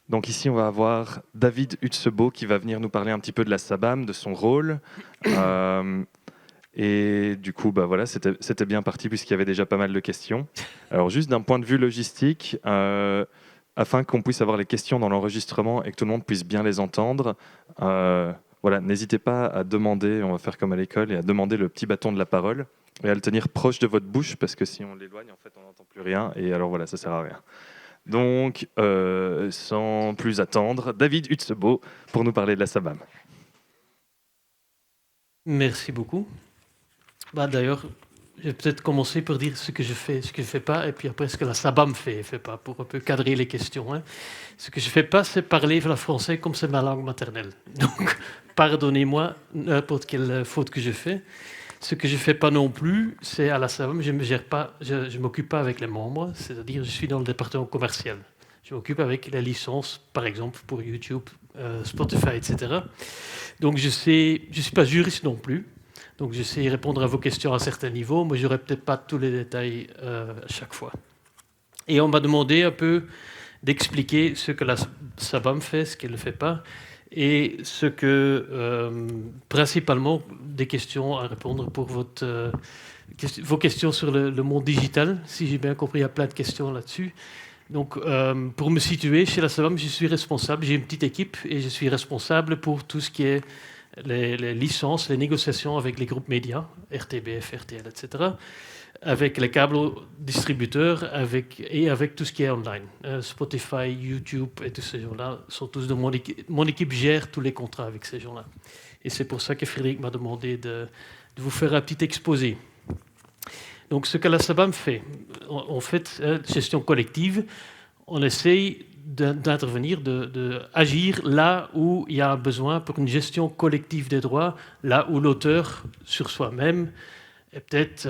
Donc ici, on va avoir David Hutsebo qui va venir nous parler un petit peu de la SABAM, de son rôle. Et du coup, bah voilà, c'était bien parti puisqu'il y avait déjà pas mal de questions. Alors juste d'un point de vue logistique, afin qu'on puisse avoir les questions dans l'enregistrement et que tout le monde puisse bien les entendre, voilà, n'hésitez pas à demander, on va faire comme à l'école, et à demander le petit bâton de la parole et à le tenir proche de votre bouche parce que si on l'éloigne, en fait, on n'entend plus rien et alors voilà, ça sert à rien. Donc, sans plus attendre, David Hutsebo pour nous parler de la SABAM. Merci beaucoup. D'ailleurs, je vais peut-être commencer par dire ce que je fais, ce que je ne fais pas, et puis après ce que la SABAM fait et fait pas, pour un peu cadrer les questions. Hein. Ce que je ne fais pas, c'est parler le français comme c'est ma langue maternelle. Donc, pardonnez-moi n'importe quelle faute que je fais. Ce que je ne fais pas non plus, c'est à la SABAM, je ne m'occupe pas avec les membres, c'est-à-dire je suis dans le département commercial. Je m'occupe avec les licences, par exemple, pour YouTube, Spotify, etc. Donc, je ne suis pas juriste non plus. Donc, je sais répondre à vos questions à certains niveaux, mais je n'aurai peut-être pas tous les détails à chaque fois. Et on m'a demandé un peu d'expliquer ce que la SABAM fait, ce qu'elle ne fait pas, et ce que, principalement, des questions à répondre pour vos questions sur le monde digital. Si j'ai bien compris, il y a plein de questions là-dessus. Donc, pour me situer, chez la SABAM, je suis responsable, j'ai une petite équipe, et je suis responsable pour tout ce qui est les licences, les négociations avec les groupes médias, RTBF, RTL, etc., avec les câbles distributeurs et avec tout ce qui est online. Spotify, YouTube et tous ces gens-là sont tous de mon équipe. Mon équipe gère tous les contrats avec ces gens-là. Et c'est pour ça que Frédéric m'a demandé de vous faire un petit exposé. Donc, ce que la SABAM fait, en fait, gestion collective, on essaye d'intervenir, d'agir là où il y a un besoin pour une gestion collective des droits, là où l'auteur, sur soi-même, est peut-être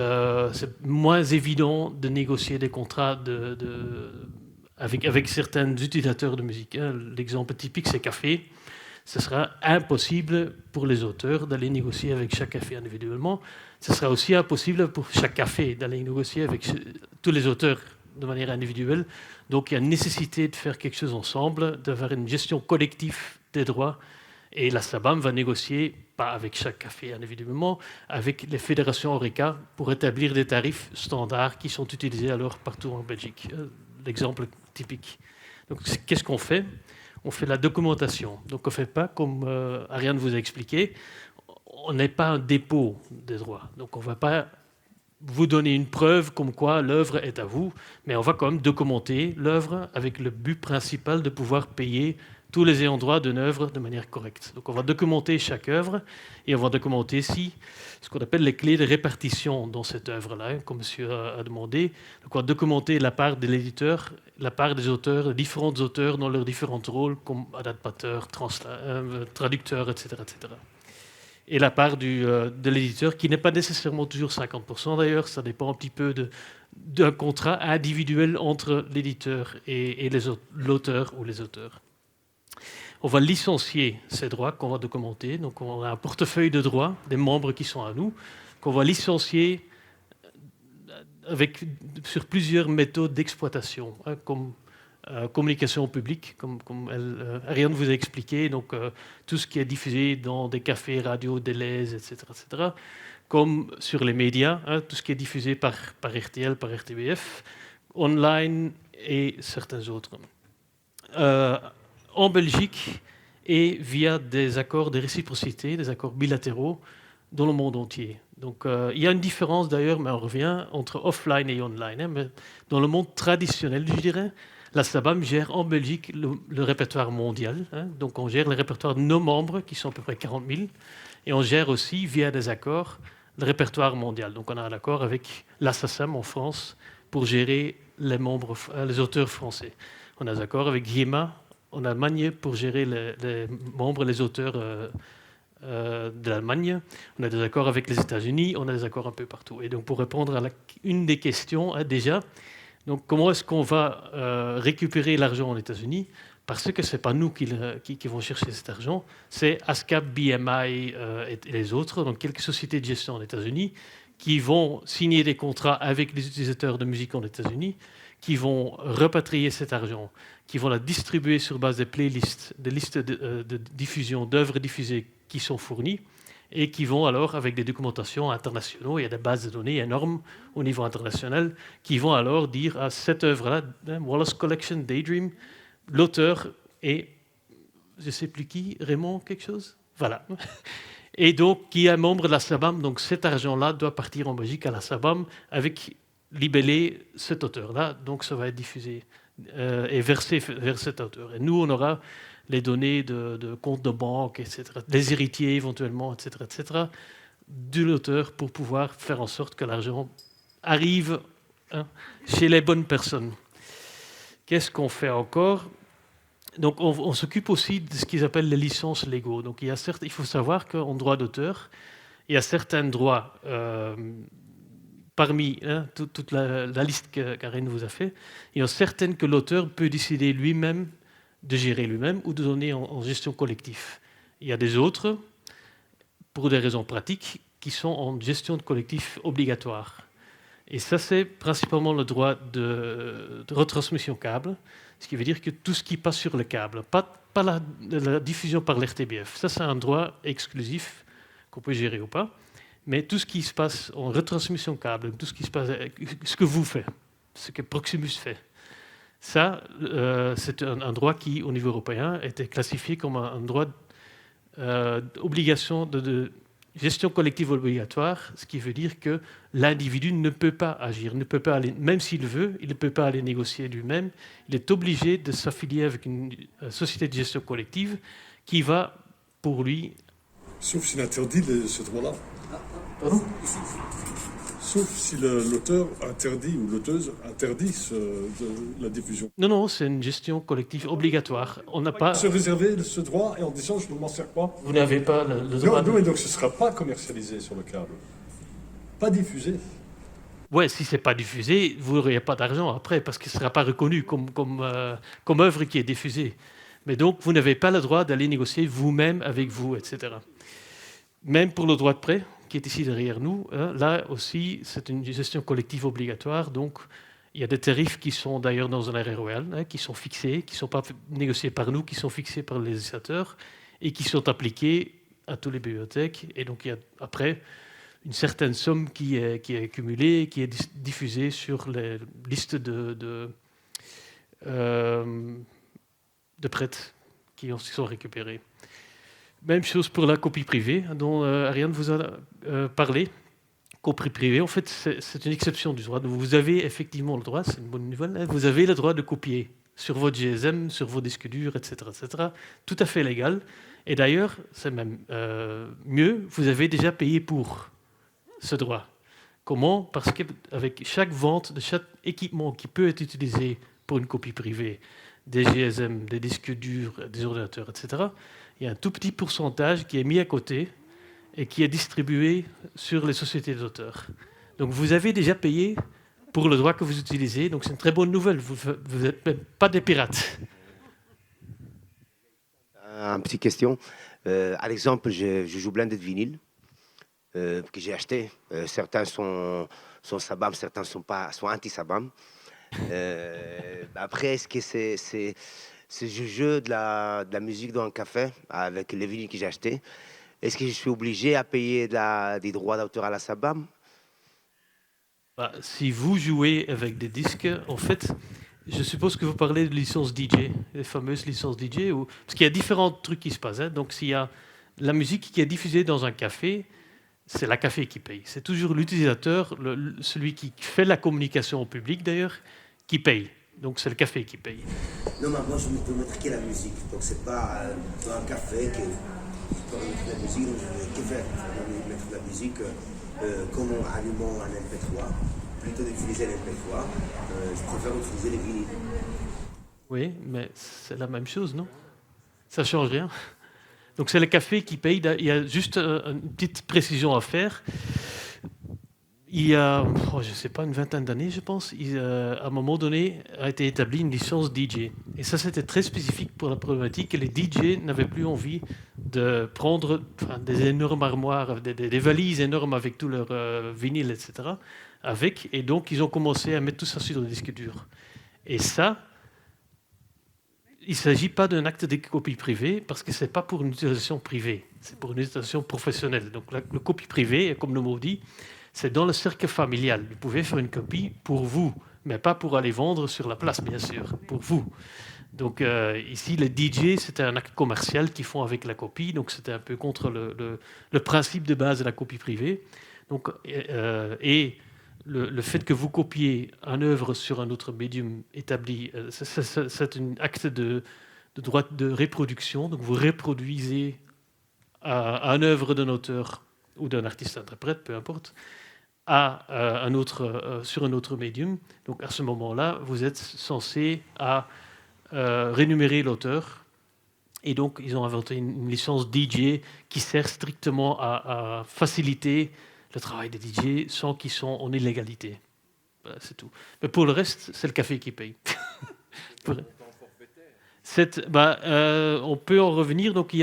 c'est moins évident de négocier des contrats avec certains utilisateurs de musique. L'exemple typique, c'est Café. Ce sera impossible pour les auteurs d'aller négocier avec chaque café individuellement. Ce sera aussi impossible pour chaque café d'aller négocier avec tous les auteurs de manière individuelle. Donc il y a une nécessité de faire quelque chose ensemble, d'avoir une gestion collective des droits. Et la SABAM va négocier, pas avec chaque café individuellement, avec les fédérations Horeca pour établir des tarifs standards qui sont utilisés alors partout en Belgique. L'exemple typique. Donc qu'est-ce qu'on fait ? On fait la documentation. Donc on ne fait pas comme Ariane vous a expliqué, on n'est pas un dépôt des droits. Donc on ne va pas vous donner une preuve comme quoi l'œuvre est à vous, mais on va quand même documenter l'œuvre avec le but principal de pouvoir payer tous les ayants droit d'une œuvre de manière correcte. Donc on va documenter chaque œuvre et on va documenter ce qu'on appelle les clés de répartition dans cette œuvre-là, comme monsieur a demandé. Donc on va documenter la part de l'éditeur, la part des auteurs, les différents auteurs dans leurs différents rôles, comme adaptateur, traducteur, etc., etc. Et la part de l'éditeur, qui n'est pas nécessairement toujours 50% d'ailleurs, ça dépend un petit peu d'un contrat individuel entre l'éditeur et l'auteur ou les auteurs. On va licencier ces droits qu'on va documenter. Donc on a un portefeuille de droits des membres qui sont à nous, qu'on va licencier sur plusieurs méthodes d'exploitation, comme communication publique, comme Ariane vous a expliqué, donc tout ce qui est diffusé dans des cafés, radios, délais, etc., comme sur les médias, tout ce qui est diffusé par RTL, par RTBF, online et certains autres. En Belgique et via des accords de réciprocité, des accords bilatéraux dans le monde entier. Donc il y a une différence d'ailleurs, mais on revient, entre offline et online. Mais dans le monde traditionnel, je dirais, la SABAM gère en Belgique le répertoire mondial. Donc on gère le répertoire de nos membres, qui sont à peu près 40 000, et on gère aussi, via des accords, le répertoire mondial. Donc on a un accord avec l'ASSASAM en France pour gérer les auteurs français. On a des accords avec GEMA en Allemagne pour gérer les membres, les auteurs de l'Allemagne. On a des accords avec les États-Unis, on a des accords un peu partout. Et donc pour répondre à une des questions, déjà, donc comment est-ce qu'on va récupérer l'argent aux États-Unis ? Parce que ce n'est pas nous qui vont chercher cet argent, c'est ASCAP, BMI et les autres, donc quelques sociétés de gestion aux États-Unis, qui vont signer des contrats avec les utilisateurs de musique aux États-Unis, qui vont repatrier cet argent, qui vont la distribuer sur base des playlists, des listes de diffusion d'œuvres diffusées qui sont fournies, et qui vont alors, avec des documentations internationaux, il y a des bases de données énormes au niveau international, qui vont alors dire à cette œuvre-là, Wallace Collection Daydream, l'auteur est, je ne sais plus qui, Raymond quelque chose. Voilà. Et donc, qui est membre de la SABAM, donc cet argent-là doit partir en Belgique à la SABAM avec libellé cet auteur-là, donc ça va être diffusé et versé vers cet auteur. Et nous, on aura les données de comptes de banque, etc., des héritiers éventuellement, etc., de l'auteur pour pouvoir faire en sorte que l'argent arrive chez les bonnes personnes. Qu'est-ce qu'on fait encore ? Donc, on s'occupe aussi de ce qu'ils appellent les licences légaux. Donc, il faut savoir qu'en droit d'auteur, il y a certains droits, parmi toute la liste que Karen vous a fait, il y a certaines que l'auteur peut décider lui-même de gérer lui-même ou de donner en gestion collective. Il y a des autres, pour des raisons pratiques, qui sont en gestion de collectif obligatoire. Et ça, c'est principalement le droit de retransmission câble, ce qui veut dire que tout ce qui passe sur le câble, pas la diffusion par l'RTBF, ça c'est un droit exclusif qu'on peut gérer ou pas, mais tout ce qui se passe en retransmission câble, tout ce qui se passe, ce que vous faites, ce que Proximus fait, ça, c'est un droit qui, au niveau européen, était classifié comme un droit d'obligation de gestion collective obligatoire, ce qui veut dire que l'individu ne peut pas agir, ne peut pas aller, même s'il veut, il ne peut pas aller négocier lui-même. Il est obligé de s'affilier avec une société de gestion collective qui va, pour lui... Sauf s'il interdit ce droit-là. Pardon ? Sauf si l'auteur interdit ou l'auteuse interdit la diffusion. Non, c'est une gestion collective obligatoire. On n'a pas... Se réserver ce droit et en disant je ne m'en sers pas. Vous n'avez pas le droit... Non, mais donc ce ne sera pas commercialisé sur le câble. Pas diffusé. Ouais, si ce n'est pas diffusé, vous n'aurez pas d'argent après, parce qu'il ne sera pas reconnu comme œuvre qui est diffusée. Mais donc, vous n'avez pas le droit d'aller négocier vous-même avec vous, etc. Même pour le droit de prêt, qui est ici derrière nous, là aussi, c'est une gestion collective obligatoire. Donc, il y a des tarifs qui sont d'ailleurs dans un RROL, qui sont fixés, qui ne sont pas négociés par nous, qui sont fixés par les législateurs et qui sont appliqués à toutes les bibliothèques. Et donc, il y a après une certaine somme qui est accumulée, qui est diffusée sur les listes de prêts qui sont récupérés. Même chose pour la copie privée, dont Ariane vous a parlé. Copie privée, en fait, c'est une exception du droit. Vous avez effectivement le droit, c'est une bonne nouvelle, vous avez le droit de copier sur votre GSM, sur vos disques durs, etc., tout à fait légal. Et d'ailleurs, c'est même mieux, vous avez déjà payé pour ce droit. Comment ? Parce qu'avec chaque vente de chaque équipement qui peut être utilisé pour une copie privée, des GSM, des disques durs, des ordinateurs, etc., il y a un tout petit pourcentage qui est mis à côté et qui est distribué sur les sociétés d'auteurs. Donc vous avez déjà payé pour le droit que vous utilisez, donc c'est une très bonne nouvelle, vous n'êtes même pas des pirates. Une petite question. À l'exemple, je joue blindé de vinyle que j'ai acheté. Certains sont Sabam, certains sont anti-Sabam. Après, est-ce que ce jeu de la musique dans un café avec les vinyles que j'ai achetés, est-ce que je suis obligé à payer des droits d'auteur à la SABAM ? Si vous jouez avec des disques, en fait, je suppose que vous parlez de licence DJ, les fameuses licences DJ, parce qu'il y a différents trucs qui se passent. Donc, s'il y a la musique qui est diffusée dans un café, c'est la café qui paye. C'est toujours l'utilisateur, celui qui fait la communication au public d'ailleurs, qui paye. Donc c'est le café qui paye. Non, mais moi je ne peux mettre que la musique. Donc c'est pas dans un café que je peux mettre la musique. Donc je vais mettre la musique comme en allumant un MP3. Plutôt d'utiliser l'MP3, je préfère utiliser les vinyles. Oui, mais c'est la même chose, non ? Ça ne change rien. Donc c'est le café qui paye. Il y a juste une petite précision à faire. Il y a, je ne sais pas, une vingtaine d'années, je pense, à un moment donné, a été établie une licence DJ. Et ça, c'était très spécifique pour la problématique que les DJ n'avaient plus envie de prendre des énormes armoires, des valises énormes avec tous leurs vinyles, etc. Et donc, ils ont commencé à mettre tout ça sur le disque dur. Et ça, il ne s'agit pas d'un acte de copie privée parce que ce n'est pas pour une utilisation privée, c'est pour une utilisation professionnelle. Donc le copie privée, comme le mot dit, c'est dans le cercle familial. Vous pouvez faire une copie pour vous, mais pas pour aller vendre sur la place, bien sûr, pour vous. Donc ici, les DJ, c'était un acte commercial qu'ils font avec la copie, donc c'était un peu contre le principe de base de la copie privée. Donc, et le fait que vous copiez une œuvre sur un autre médium établi, c'est un acte de droit de reproduction. Donc vous reproduisez une œuvre d'un auteur ou d'un artiste-interprète, peu importe, sur un autre médium. Donc à ce moment-là, vous êtes censé rémunérer l'auteur. Et donc, ils ont inventé une licence DJ qui sert strictement à faciliter le travail des DJ sans qu'ils soient en illégalité. Voilà, c'est tout. Mais pour le reste, c'est le café qui paye. On peut en revenir. Donc,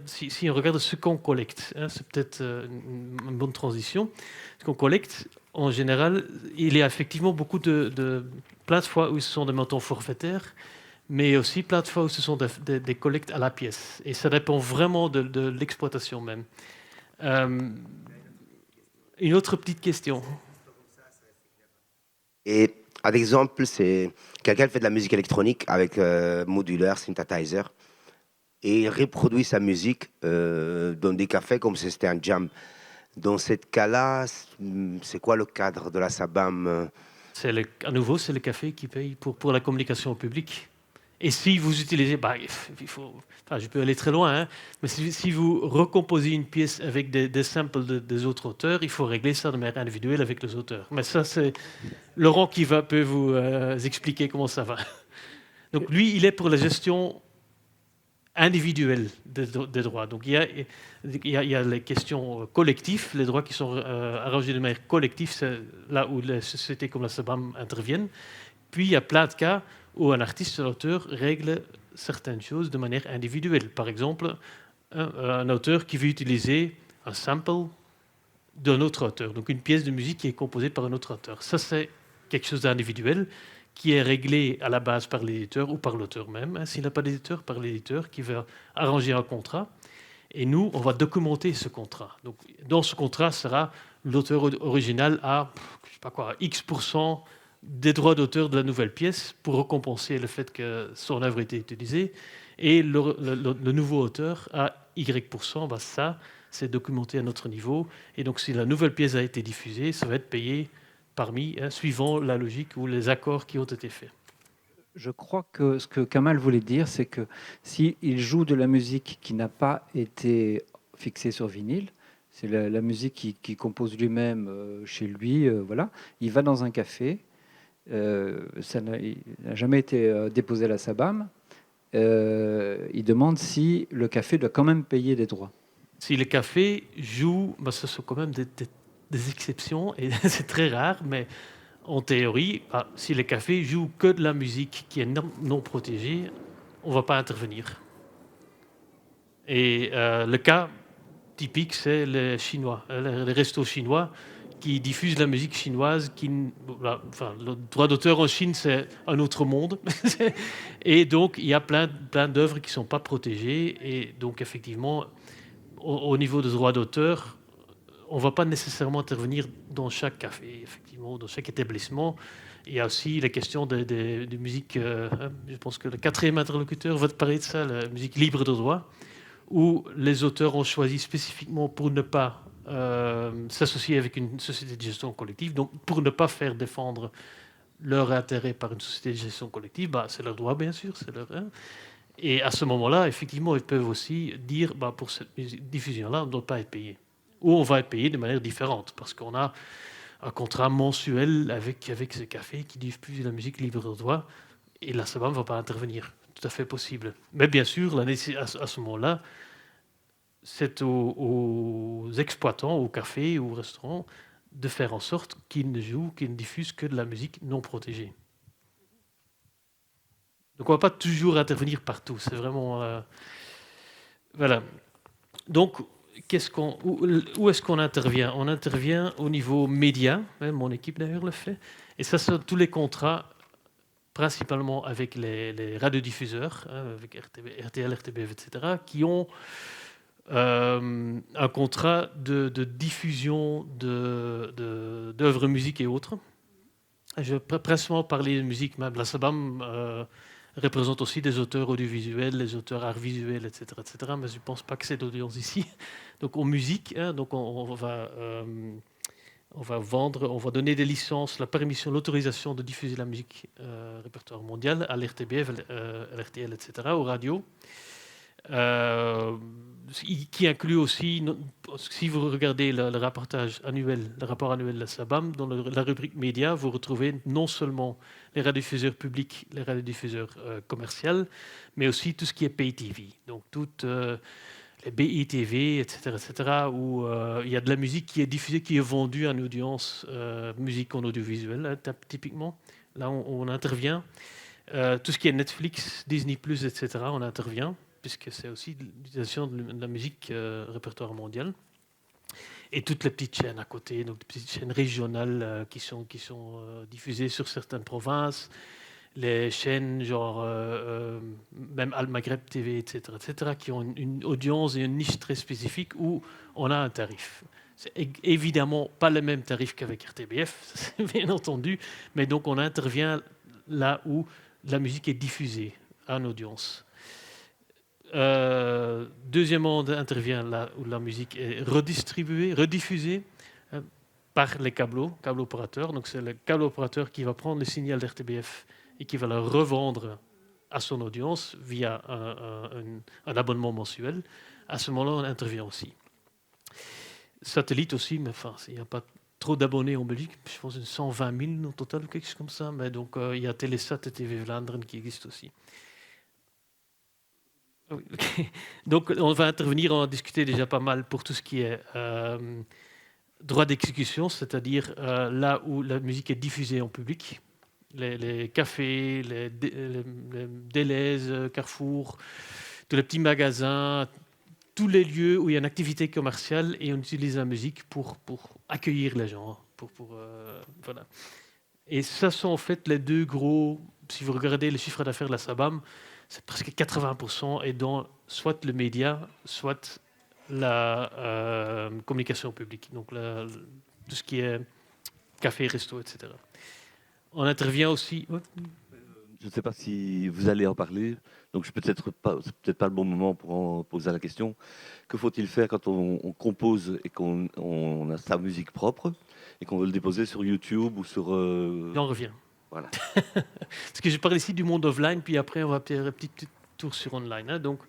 si on regarde ce qu'on collecte, c'est peut-être une bonne transition. Ce qu'on collecte, en général, il y a effectivement beaucoup plein de fois où ce sont des montants forfaitaires, mais aussi plein de fois où ce sont des collectes à la pièce. Et ça dépend vraiment de l'exploitation même. Une autre petite question. Et un exemple, c'est quelqu'un qui fait de la musique électronique avec modulaire, synthesizer, et il reproduit sa musique dans des cafés comme si c'était un jam. Dans ce cas-là, c'est quoi le cadre de la SABAM? À nouveau, c'est le café qui paye pour la communication au public. Et si vous utilisez, je peux aller très loin, hein, mais si vous recomposez une pièce avec des samples des autres auteurs, il faut régler ça de manière individuelle avec les auteurs. Mais ça, c'est Laurent qui peut vous expliquer comment ça va. Donc lui, il est pour la gestion individuelle des droits. Donc il y a les questions collectives, les droits qui sont arrangés de manière collective, c'est là où les sociétés comme la SABAM interviennent. Puis il y a plein de cas où un artiste, l'auteur, règle certaines choses de manière individuelle. Par exemple, un auteur qui veut utiliser un sample d'un autre auteur, donc une pièce de musique qui est composée par un autre auteur. Ça, c'est quelque chose d'individuel qui est réglé à la base par l'éditeur ou par l'auteur même. S'il n'a pas d'éditeur, par l'éditeur qui va arranger un contrat. Et nous, on va documenter ce contrat. Donc, dans ce contrat sera l'auteur original à X% des droits d'auteur de la nouvelle pièce pour récompenser le fait que son œuvre a été utilisée. Et le nouveau auteur à Y%, ça, c'est documenté à notre niveau. Et donc, si la nouvelle pièce a été diffusée, ça va être payé suivant la logique ou les accords qui ont été faits. Je crois que ce que Kamal voulait dire, c'est que s'il joue de la musique qui n'a pas été fixée sur vinyle, c'est la musique qu'il compose lui-même chez lui, voilà, il va dans un café, ça n'a jamais été déposé à la SABAM, il demande si le café doit quand même payer des droits. Si le café joue, ce sont quand même des exceptions, et c'est très rare, mais en théorie, si le café joue que de la musique qui est non protégée, on ne va pas intervenir. Et le cas typique, c'est les Chinois, les restos chinois qui diffusent la musique chinoise. Le droit d'auteur en Chine, c'est un autre monde. Et donc, il y a plein d'œuvres qui ne sont pas protégées. Et donc, effectivement, au niveau des droits d'auteur, on ne va pas nécessairement intervenir dans chaque café, effectivement, dans chaque établissement. Il y a aussi la question de musique, je pense que le quatrième interlocuteur va te parler de ça, la musique libre de droit, où les auteurs ont choisi spécifiquement pour ne pas s'associer avec une société de gestion collective, donc pour ne pas faire défendre leur intérêt par une société de gestion collective, c'est leur droit, bien sûr, c'est leur... Et à ce moment-là, effectivement, ils peuvent aussi dire, pour cette diffusion-là, on ne doit pas être payé. Ou on va être payé de manière différente, parce qu'on a un contrat mensuel avec ce café qui diffuse la musique libre de droit, et la SABAM ne va pas intervenir. Tout à fait possible. Mais bien sûr, à ce moment-là, c'est aux exploitants, aux cafés, aux restaurants, de faire en sorte qu'ils ne diffusent que de la musique non protégée. Donc on ne va pas toujours intervenir partout. C'est vraiment... Voilà. Donc, où est-ce qu'on intervient? On intervient au niveau média, mon équipe d'ailleurs le fait, et ça sont tous les contrats principalement avec les radiodiffuseurs, avec RTL, RTBF, etc., qui ont un contrat de diffusion d'œuvres musique et autres. Je vais principalement parler de musique, mais la SABAM représente aussi des auteurs audiovisuels, les auteurs art visuel, etc., mais je ne pense pas que c'est d'audience ici. Donc en musique, donc on va donner des licences, la permission, l'autorisation de diffuser la musique répertoire mondial à l'RTBF, à l'RTL, etc., aux radios. Qui inclut aussi, si vous regardez le rapport annuel de la SABAM, dans la rubrique médias, vous retrouvez non seulement les radiodiffuseurs publics, les radiodiffuseurs commerciaux, mais aussi tout ce qui est pay TV. Donc toutes les BITV, etc., où il y a de la musique qui est diffusée, qui est vendue en audience, musique en audiovisuel, hein, typiquement. Là, on intervient. Tout ce qui est Netflix, Disney+, etc., on intervient, puisque c'est aussi l'utilisation de la musique répertoire mondial. Et toutes les petites chaînes à côté, donc des petites chaînes régionales qui sont diffusées sur certaines provinces, les chaînes genre même Al Maghreb TV, etc., qui ont une audience et une niche très spécifique où on a un tarif. C'est évidemment pas le même tarif qu'avec RTBF, bien entendu, mais donc on intervient là où la musique est diffusée en audience. Deuxièmement, on intervient là où la musique est rediffusée par les câbles opérateurs. Donc c'est le câble opérateur qui va prendre le signal d'RTBF et qui va le revendre à son audience via un abonnement mensuel. À ce moment-là, on intervient aussi. Satellite aussi, mais enfin, il n'y a pas trop d'abonnés en Belgique. Je pense 120 000 au total, quelque chose comme ça. Mais donc, il y a Télésat et TV Vlaanderen qui existent aussi. Oui, okay. Donc, on va intervenir, on va discuter déjà pas mal pour tout ce qui est droit d'exécution, c'est-à-dire là où la musique est diffusée en public. Les cafés, les Deleuze, Carrefour, tous les petits magasins, tous les lieux où il y a une activité commerciale et on utilise la musique pour accueillir les gens. Voilà. Et ça sont en fait les deux gros, si vous regardez les chiffres d'affaires de la SABAM, c'est presque 80% est dans soit le média, soit la communication publique, donc tout ce qui est café, resto, etc. On intervient aussi... Je ne sais pas si vous allez en parler, donc c'est peut-être pas le bon moment pour en poser la question. Que faut-il faire quand on compose et qu'on a sa musique propre et qu'on veut le déposer sur YouTube ou sur... J'en reviens. Voilà. Parce que je parle ici du monde offline, puis après on va faire un petit tour sur online. Hein. Donc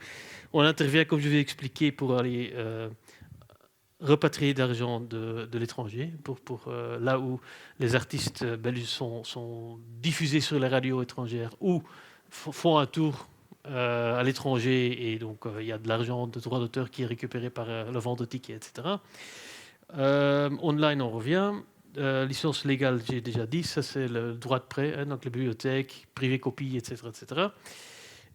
on intervient, comme je vais expliquer, pour aller repatrier d'argent de l'étranger, pour là où les artistes belges sont diffusés sur les radios étrangères ou font un tour à l'étranger et donc il y a de l'argent de droit d'auteur qui est récupéré par le vente de tickets, etc. Online, on revient. Licence légale, j'ai déjà dit, ça c'est le droit de prêt, hein, donc les bibliothèques, privé copie, etc., etc.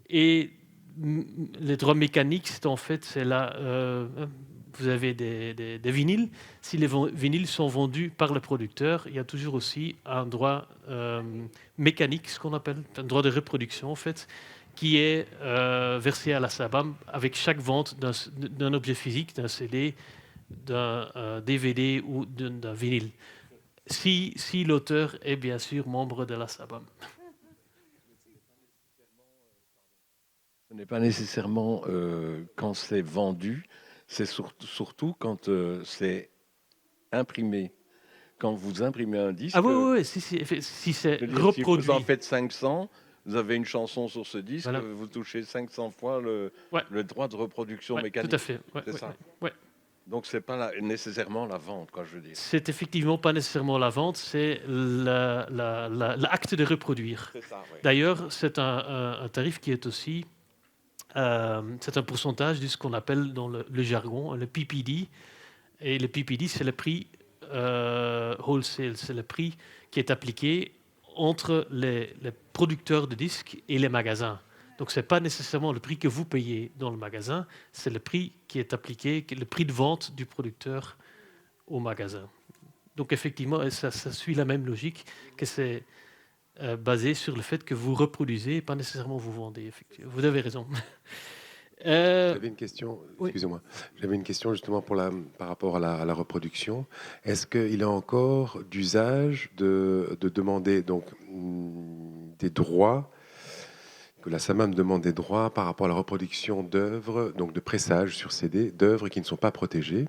Et les droits mécaniques, c'est là, vous avez des vinyles. Si les vinyles sont vendus par le producteur, il y a toujours aussi un droit mécanique, ce qu'on appelle un droit de reproduction, en fait, qui est versé à la SABAM avec chaque vente d'un objet physique, d'un CD, d'un DVD ou d'un vinyle. Si l'auteur est bien sûr membre de la SABAM. Ce n'est pas nécessairement quand c'est vendu, c'est surtout quand c'est imprimé. Quand vous imprimez un disque, si c'est reproduit. Si vous en faites 500, vous avez une chanson sur ce disque, voilà. Vous touchez 500 fois le droit de reproduction mécanique. Tout à fait. C'est ça. Donc, ce n'est pas nécessairement la vente, quoi, je veux dire. C'est effectivement pas nécessairement la vente, c'est l'acte de reproduire. C'est ça, oui. D'ailleurs, c'est un tarif qui est aussi... c'est un pourcentage de ce qu'on appelle dans le jargon le PPD. Et le PPD, c'est le prix wholesale, c'est le prix qui est appliqué entre les producteurs de disques et les magasins. Donc, ce n'est pas nécessairement le prix que vous payez dans le magasin, c'est le prix qui est appliqué, le prix de vente du producteur au magasin. Donc, effectivement, ça suit la même logique que c'est basé sur le fait que vous reproduisez et pas nécessairement vous vendez. Effectivement. Vous avez raison. Euh, J'avais une question, oui. excusez-moi. J'avais une question justement par rapport à la reproduction. Est-ce qu'il est encore d'usage de demander donc des droits, que la SAMAM demande des droits par rapport à la reproduction d'œuvres, donc de pressage sur CD, d'œuvres qui ne sont pas protégées.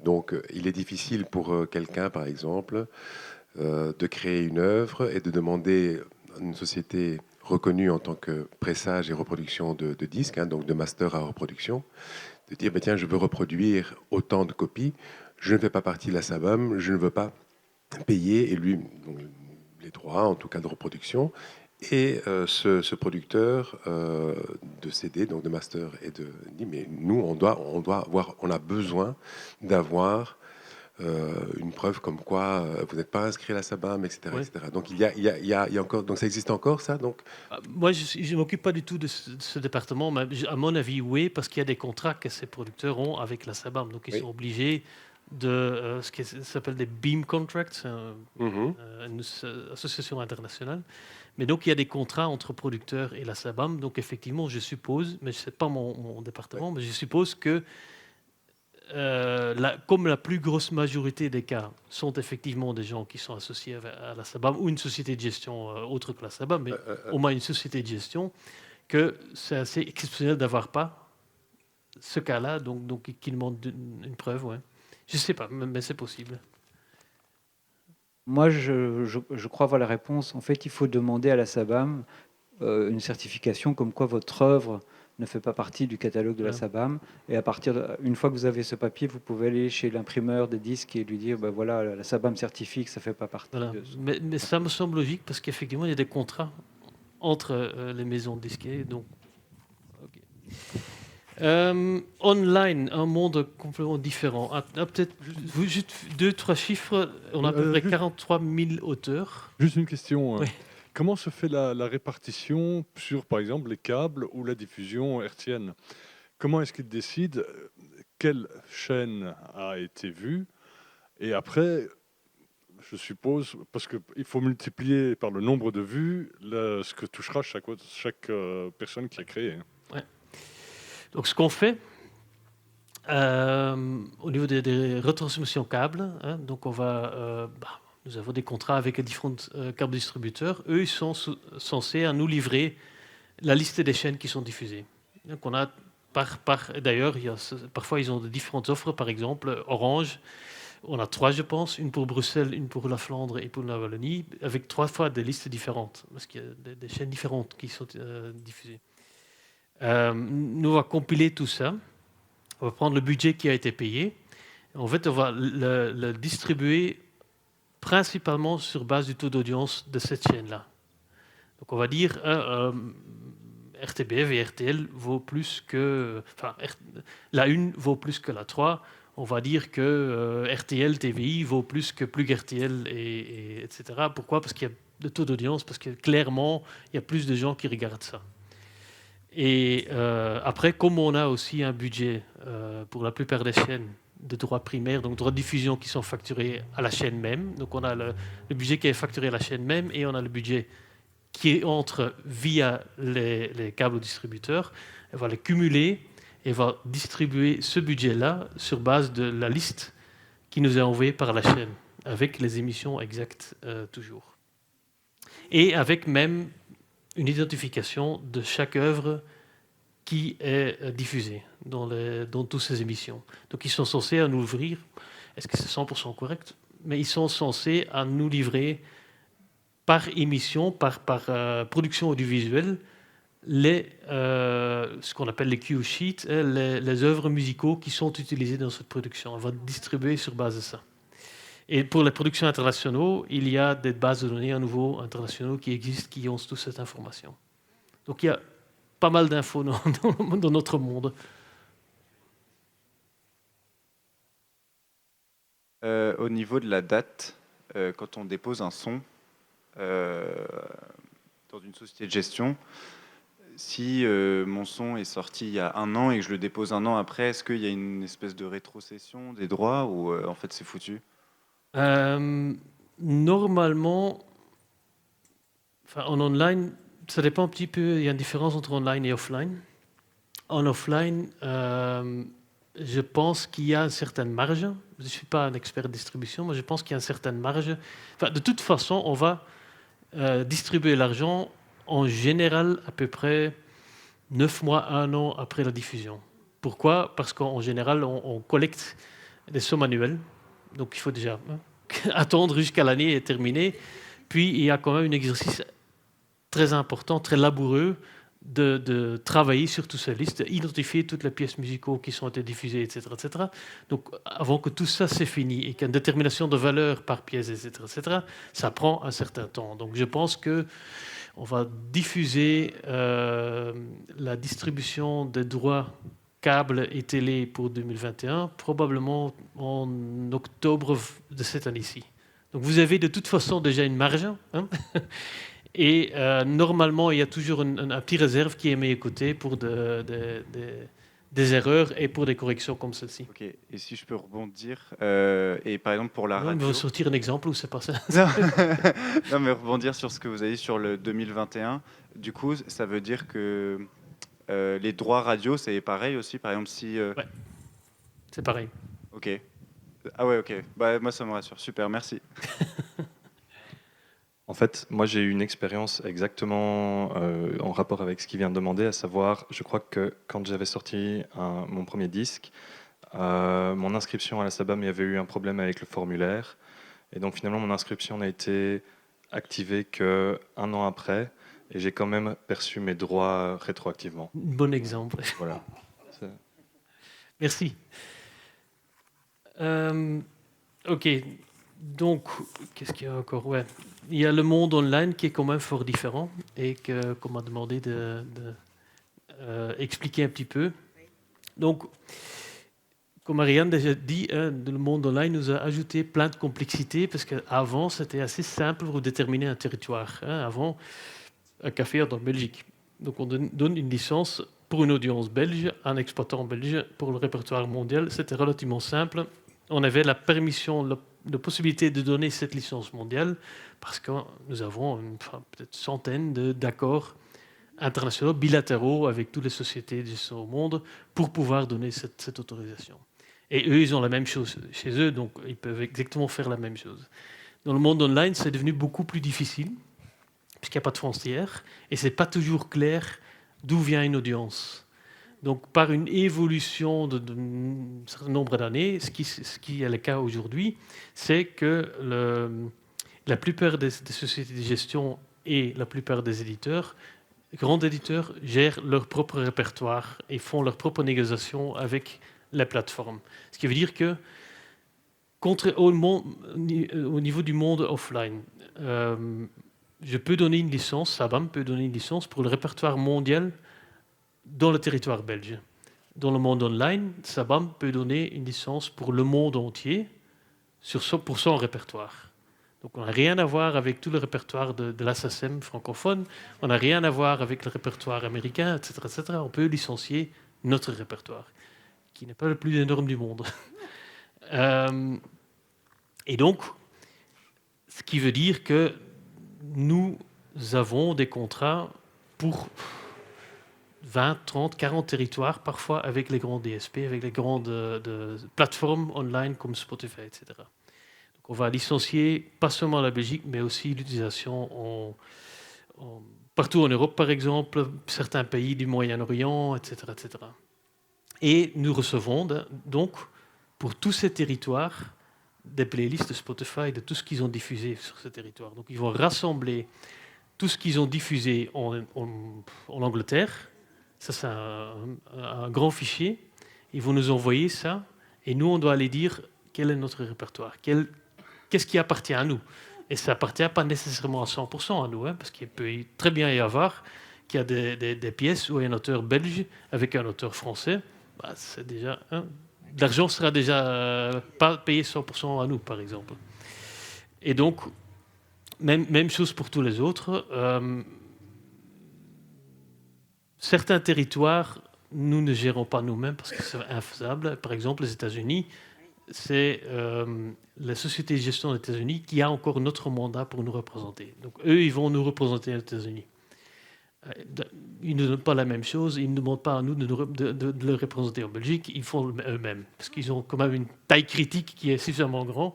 Donc il est difficile pour quelqu'un, par exemple, de créer une œuvre et de demander à une société reconnue en tant que pressage et reproduction de disques, hein, donc de master à reproduction, de dire, ben tiens, je veux reproduire autant de copies, je ne fais pas partie de la SABAM, je ne veux pas payer et lui, donc, les droits, en tout cas de reproduction. Et ce producteur de CD, donc de master, et dit, mais nous, on a besoin d'avoir une preuve comme quoi vous n'êtes pas inscrit à la SABAM, etc., Ouais. etc. Donc il y a encore, donc ça existe encore ça, donc. Moi, je ne m'occupe pas du tout de ce département, mais à mon avis, oui, parce qu'il y a des contrats que ces producteurs ont avec la SABAM. Donc, ils Oui. sont obligés de ce qui s'appelle des BEAM contracts, Mhm. une association internationale. Mais donc, il y a des contrats entre producteurs et la SABAM. Donc, effectivement, je suppose, mais ce n'est pas mon département, mais je suppose que comme la plus grosse majorité des cas sont effectivement des gens qui sont associés à la SABAM ou une société de gestion autre que la SABAM, mais au moins une société de gestion, que c'est assez exceptionnel d'avoir pas ce cas-là, donc qui demande une preuve. Ouais. Je ne sais pas, mais c'est possible. Moi, je crois avoir la réponse. En fait, il faut demander à la SABAM une certification comme quoi votre œuvre ne fait pas partie du catalogue de la Voilà. SABAM. Et une fois que vous avez ce papier, vous pouvez aller chez l'imprimeur des disques et lui dire, ben voilà, la SABAM certifie que ça fait pas partie. Voilà. De ce... Mais ça me semble logique parce qu'effectivement, il y a des contrats entre les maisons de disquets. Donc, ok. Online, un monde complètement différent. Peut-être juste 2-3 chiffres. On a à peu près Juste- 43 000 auteurs. Juste une question. Oui. Comment se fait la répartition sur, par exemple, les câbles ou la diffusion hertzienne? Comment est-ce qu'ils décident quelle chaîne a été vue? Et après, je suppose, parce qu'il faut multiplier par le nombre de vues ce que touchera chaque personne qui a créé. Donc, ce qu'on fait au niveau des retransmissions câbles, hein, donc nous avons des contrats avec les différents câbles distributeurs. Eux, ils sont censés à nous livrer la liste des chaînes qui sont diffusées. Donc, on a d'ailleurs, parfois, ils ont de différentes offres. Par exemple, Orange, on a 3, je pense, une pour Bruxelles, une pour la Flandre et pour la Wallonie, avec 3 fois des listes différentes, parce qu'il y a des chaînes différentes qui sont diffusées. Nous, on va compiler tout ça. On va prendre le budget qui a été payé. En fait, on va le distribuer principalement sur base du taux d'audience de cette chaîne-là. Donc, on va dire RTBF et RTL vaut plus que... Enfin, la 1 vaut plus que la 3. On va dire que RTL, TVI vaut plus que Plug RTL, etc. Pourquoi? Parce qu'il y a de taux d'audience, parce que clairement, il y a plus de gens qui regardent ça. Et après, comme on a aussi un budget pour la plupart des chaînes de droits primaires, donc droits de diffusion qui sont facturés à la chaîne même, donc on a le budget qui est facturé à la chaîne même et on a le budget qui entre via les câbles distributeurs, on va les cumuler et on va distribuer ce budget-là sur base de la liste qui nous est envoyée par la chaîne, avec les émissions exactes toujours. Et avec même une identification de chaque œuvre qui est diffusée dans toutes ces émissions. Donc ils sont censés à nous ouvrir, est-ce que c'est 100% correct? Mais ils sont censés à nous livrer par émission, par production audiovisuelle, ce qu'on appelle les cue sheets, les œuvres musicaux qui sont utilisées dans cette production. On va distribuer sur base de ça. Et pour les productions internationales, il y a des bases de données à nouveau internationaux qui existent, qui ont toute cette information. Donc il y a pas mal d'infos dans notre monde. Au niveau de la date, quand on dépose un son dans une société de gestion, si mon son est sorti il y a 1 an et que je le dépose 1 an après, est-ce qu'il y a une espèce de rétrocession des droits ou en fait c'est foutu? Normalement, Enfin, en online, ça dépend un petit peu, il y a une différence entre online et offline. En offline, je pense qu'il y a une certaine marge. Je ne suis pas un expert de distribution, mais je pense qu'il y a une certaine marge. Enfin, de toute façon, on va distribuer l'argent en général à peu près 9 mois, 1 an après la diffusion. Pourquoi? Parce qu'en général, on collecte des sommes annuelles. Donc il faut déjà attendre jusqu'à l'année est terminée. Puis il y a quand même un exercice très important, très laboureux de travailler sur toutes ces listes, d'identifier toutes les pièces musicaux qui sont été diffusées, etc., etc. Donc avant que tout ça c'est fini et qu'il y ait une détermination de valeur par pièce, etc., ça prend un certain temps. Donc je pense que on va diffuser la distribution des droits câble et télé pour 2021, probablement en octobre de cette année-ci. Donc vous avez de toute façon déjà une marge. Hein. Et normalement, il y a toujours un petit réserve qui est mis à côté pour des erreurs et pour des corrections comme celle-ci. Ok. Et si je peux rebondir, et par exemple pour la On radio... va sortir un exemple où c'est pas ça. Non, mais rebondir sur ce que vous avez dit sur le 2021, du coup, ça veut dire que les droits radio, c'est pareil aussi, par exemple, si... Ouais, c'est pareil. Ok. Ah ouais, ok. Bah, moi, ça me rassure. Super, merci. En fait, moi j'ai eu une expérience exactement en rapport avec ce qu'il vient de demander, à savoir, je crois que quand j'avais sorti mon premier disque, mon inscription à la SABAM, il y avait eu un problème avec le formulaire. Et donc finalement, mon inscription n'a été activée qu'un an après. Et j'ai quand même perçu mes droits rétroactivement. Bon exemple. Voilà. Merci. Ok. Donc, qu'est-ce qu'il y a encore? Ouais. Il y a le monde online qui est quand même fort différent et qu'on m'a demandé d'expliquer un petit peu. Donc, comme Ariane déjà dit, le monde online nous a ajouté plein de complexité parce qu'avant, c'était assez simple pour déterminer un territoire. Avant, un café en Belgique. Donc, on donne une licence pour une audience belge, un exploitant belge pour le répertoire mondial. C'était relativement simple. On avait la permission, la possibilité de donner cette licence mondiale parce que nous avons peut-être centaines d'accords internationaux, bilatéraux avec toutes les sociétés de gestion au monde pour pouvoir donner cette autorisation. Et eux, ils ont la même chose chez eux, donc ils peuvent exactement faire la même chose. Dans le monde online, c'est devenu beaucoup plus difficile puisqu'il n'y a pas de frontières et ce n'est pas toujours clair d'où vient une audience. Donc, par une évolution d'un certain nombre d'années, ce qui est le cas aujourd'hui, c'est que la plupart des sociétés de gestion et la plupart des éditeurs, grands éditeurs, gèrent leur propre répertoire et font leur propre négociation avec les plateformes. Ce qui veut dire que, au niveau du monde offline, je peux donner une licence, SABAM peut donner une licence pour le répertoire mondial dans le territoire belge. Dans le monde online, SABAM peut donner une licence pour le monde entier pour son répertoire. Donc on n'a rien à voir avec tout le répertoire de l'ASSM francophone, on n'a rien à voir avec le répertoire américain, etc., etc. On peut licencier notre répertoire, qui n'est pas le plus énorme du monde. Et donc, ce qui veut dire que nous avons des contrats pour 20, 30, 40 territoires, parfois avec les grands DSP, avec les grandes plateformes online comme Spotify, etc. Donc on va licencier pas seulement la Belgique, mais aussi l'utilisation partout en Europe, par exemple, certains pays du Moyen-Orient, etc., etc. Et nous recevons donc, pour tous ces territoires, des playlists de Spotify de tout ce qu'ils ont diffusé sur ce territoire. Donc ils vont rassembler tout ce qu'ils ont diffusé en Angleterre. Ça, c'est un grand fichier. Ils vont nous envoyer ça. Et nous, on doit aller dire quel est notre répertoire. Qu'est-ce qui appartient à nous. Et ça n'appartient pas nécessairement à 100% à nous. Parce qu'il peut très bien y avoir qu'il y a des pièces où il y a un auteur belge avec un auteur français. C'est déjà... l'argent sera déjà pas payé 100% à nous, par exemple. Et donc, même chose pour tous les autres. Certains territoires, nous ne gérons pas nous-mêmes parce que c'est infaisable. Par exemple, les États-Unis, c'est la société de gestion des États-Unis qui a encore notre mandat pour nous représenter. Donc eux, ils vont nous représenter aux États-Unis. Ils ne donnent pas la même chose, ils ne demandent pas à nous de le représenter en Belgique, ils font eux-mêmes, parce qu'ils ont quand même une taille critique qui est suffisamment grande.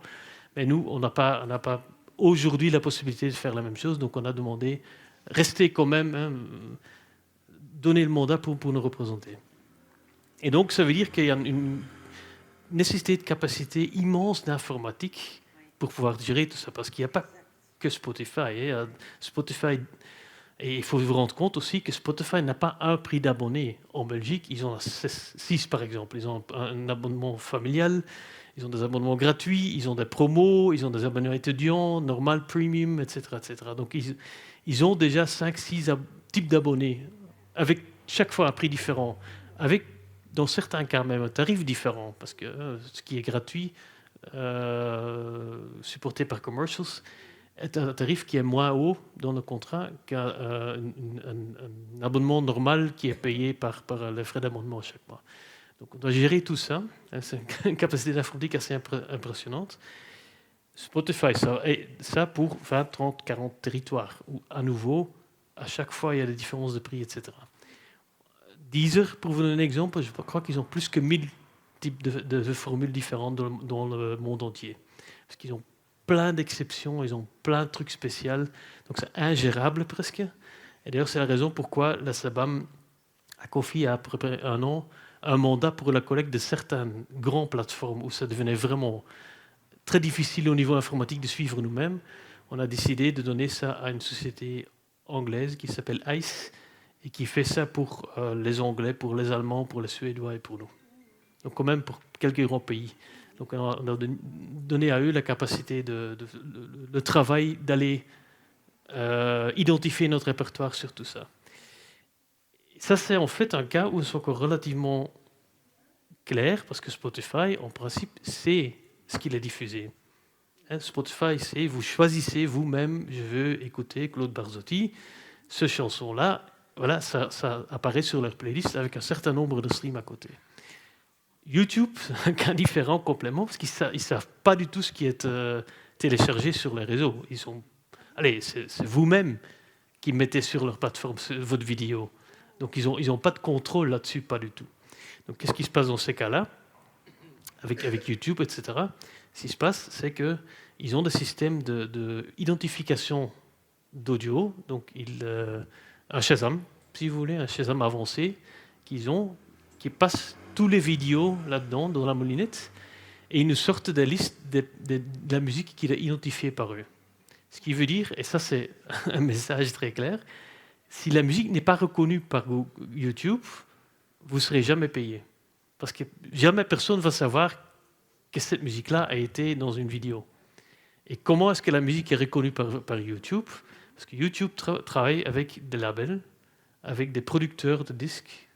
Mais nous, on n'a pas aujourd'hui la possibilité de faire la même chose, donc on a demandé, rester quand même, hein, donner le mandat pour nous représenter. Et donc, ça veut dire qu'il y a une nécessité de capacité immense d'informatique pour pouvoir gérer tout ça, parce qu'il n'y a pas que Spotify. Hein. Spotify, et il faut vous rendre compte aussi que Spotify n'a pas un prix d'abonné en Belgique, ils en ont 6 par exemple. Ils ont un abonnement familial, ils ont des abonnements gratuits, ils ont des promos, ils ont des abonnements étudiants, normal, premium, etc. etc. Donc ils ont déjà 5-6 types d'abonnés, avec chaque fois un prix différent, avec dans certains cas même un tarif différent, parce que ce qui est gratuit, supporté par commercials, est un tarif qui est moins haut dans le contrat qu'un un abonnement normal qui est payé par les frais d'abonnement chaque mois. Donc on doit gérer tout ça. C'est une capacité d'informatique assez impressionnante. Spotify, ça pour 20, 30, 40 territoires, où à nouveau, à chaque fois, il y a des différences de prix, etc. Deezer, pour vous donner un exemple, je crois qu'ils ont plus que 1000 types de formules différentes dans le monde entier. Parce qu'ils ont plein d'exceptions, ils ont plein de trucs spéciaux, donc c'est ingérable presque. Et d'ailleurs, c'est la raison pourquoi la SABAM a confié à peu près un an un mandat pour la collecte de certaines grandes plateformes où ça devenait vraiment très difficile au niveau informatique de suivre nous-mêmes. On a décidé de donner ça à une société anglaise qui s'appelle ICE et qui fait ça pour les Anglais, pour les Allemands, pour les Suédois et pour nous. Donc quand même pour quelques grands pays. Donc on a donné à eux la capacité, le travail d'aller identifier notre répertoire sur tout ça. Ça, c'est en fait un cas où c'est encore relativement clair, parce que Spotify, en principe, sait ce qu'il est diffusé. Spotify, c'est vous choisissez vous-même, je veux écouter Claude Barzotti, ce chanson-là, voilà, ça apparaît sur leur playlist avec un certain nombre de streams à côté. YouTube, c'est un cas différent complètement, parce qu'ils ne savent pas du tout ce qui est téléchargé sur les réseaux. C'est vous-même qui mettez sur leur plateforme votre vidéo. Donc ils ont pas de contrôle là-dessus, pas du tout. Donc qu'est-ce qui se passe dans ces cas-là, avec YouTube, etc. Ce qui se passe, c'est qu'ils ont des systèmes d'identification d'audio, donc un Shazam, si vous voulez, un Shazam avancé, qui passe tous les vidéos là-dedans, dans la moulinette, et ils nous sortent des listes de la musique qui est identifiée par eux. Ce qui veut dire, et ça c'est un message très clair, si la musique n'est pas reconnue par YouTube, vous ne serez jamais payé. Parce que jamais personne ne va savoir que cette musique-là a été dans une vidéo. Et comment est-ce que la musique est reconnue par YouTube? Parce que YouTube travaille avec des labels, avec des producteurs de disques,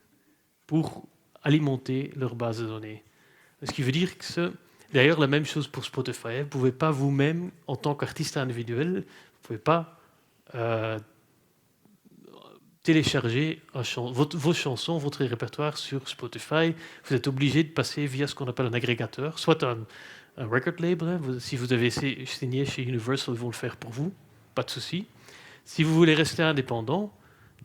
pour alimenter leur base de données. Ce qui veut dire que d'ailleurs, la même chose pour Spotify. Vous ne pouvez pas vous-même, en tant qu'artiste individuel, vous ne pouvez pas télécharger vos chansons, votre répertoire sur Spotify. Vous êtes obligé de passer via ce qu'on appelle un agrégateur, soit un record label. Hein. Si vous avez signé chez Universal, ils vont le faire pour vous, pas de souci. Si vous voulez rester indépendant,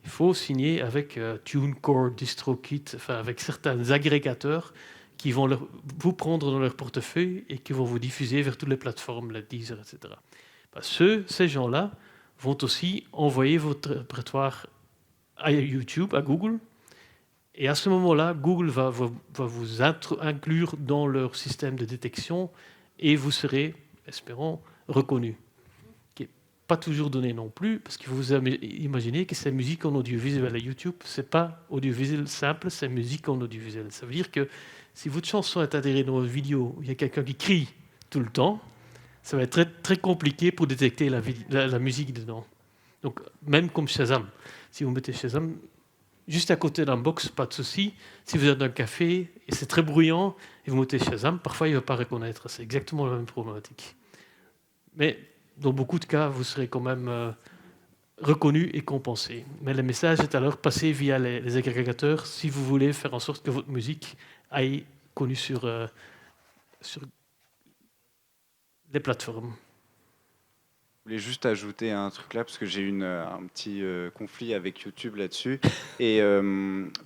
il faut signer avec TuneCore, DistroKit, enfin avec certains agrégateurs qui vont vous prendre dans leur portefeuille et qui vont vous diffuser vers toutes les plateformes, la Deezer, etc. Ces gens-là vont aussi envoyer votre répertoire à YouTube, à Google, et à ce moment-là, Google va vous inclure dans leur système de détection et vous serez, espérons, reconnu. Qui n'est pas toujours donné non plus, parce qu'il faut vous imaginer que c'est musique en audiovisuel à YouTube, ce n'est pas audiovisuel simple, c'est musique en audiovisuel. Ça veut dire que si votre chanson est intégrée dans une vidéo où il y a quelqu'un qui crie tout le temps, ça va être très, très compliqué pour détecter la musique dedans. Donc, même comme Shazam. Si vous mettez Shazam juste à côté d'un box, pas de souci. Si vous êtes dans un café et c'est très bruyant et vous mettez Shazam, parfois il ne va pas reconnaître. C'est exactement la même problématique. Mais dans beaucoup de cas, vous serez quand même reconnu et compensé. Mais le message est alors passé via les agrégateurs si vous voulez faire en sorte que votre musique aille connue sur les plateformes. Je voulais juste ajouter un truc là, parce que j'ai eu un petit conflit avec YouTube là-dessus, et